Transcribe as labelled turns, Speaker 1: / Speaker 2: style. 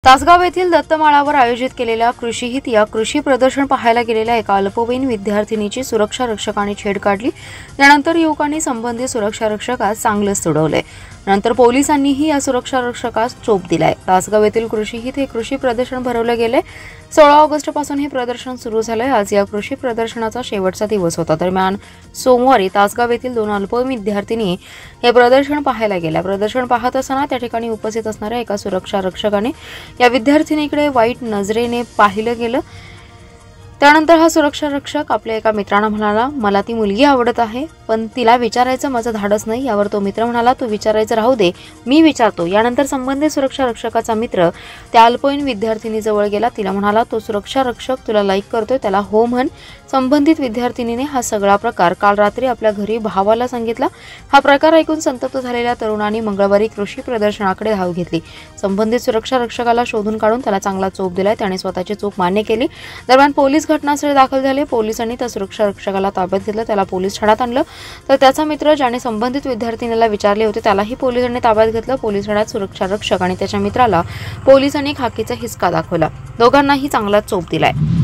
Speaker 1: तासगाव येथील दत्तमाळावर आयोजित केलेल्या कृषीहित या कृषी प्रदर्शन पाहायला गेलेल्या एका अल्पवयीन विद्यार्थिनीची सुरक्षा रक्षकांनी छेड काढली। त्यानंतर युवकांनी संबंधित सुरक्षा रक्षकास चांगलेच तुडवले। नंतर पोलिसांनीही या सुरक्षा रक्षकास चोप दिलाय। तासगाव येथील कृषीहित हे कृषी प्रदर्शन भरवले गेले। 16 ऑगस्ट पासून हे प्रदर्शन सुरू झाले। आज या कृषी प्रदर्शनाचा शेवटचा दिवस होता। दरम्यान सोमवारी तासगाव येथील 2 अल्पवयीन विद्यार्थिनी हे प्रदर्शन पाहायला गेल्या। प्रदर्शन पाहत असताना त्या ठिकाणी उपस्थित असणाऱ्या एका सुरक्षा रक्षकाने या विद्यार्थिनीकडे वाईट नजरेने पाहिलं गेलं। त्यानंतर हा सुरक्षा रक्षक आपल्या एका मित्रांना म्हणाला, मला ती मुलगी आवडत आहे, पण तिला विचारायचं माझं धाडस नाही। यावर तो मित्र म्हणाला, तू विचारायचं राहू दे, मी विचारतो। यानंतर संबंधित सुरक्षा रक्षकाचा मित्र त्या अल्पवयीन विद्यार्थिनीजवळ गेला। तिला म्हणाला, तो सुरक्षा रक्षक तुला लाईक करतोय, त्याला हो म्हण। संबंधित विद्यार्थिनीने हा सगळा प्रकार काल रात्री आपल्या घरी भावाला सांगितला। हा प्रकार ऐकून संतप्त झालेल्या तरुणांनी मंगळवारी कृषी प्रदर्शनाकडे धाव घेतली। संबंधित सुरक्षा रक्षकाला शोधून काढून त्याला चांगला चोप दिलाय। त्याने स्वतःची चूक मान्य केली। दरम्यान पोलीस घटनास्थळी दाखल झाले। पोलिसांनी त्या सुरक्षा रक्षकाला ताब्यात घेतलं। त्याला पोलीस ठाण्यात आणलं, तर त्याचा मित्र ज्याने संबंधित विद्यार्थिनीला विचारले होते त्यालाही पोलिसांनी ताब्यात घेतलं। पोलीस ठाण्यात सुरक्षा रक्षक आणि त्याच्या मित्राला पोलिसांनी खाकीचा हिसका दाखवला। दोघांनाही चांगला चोप दिलाय।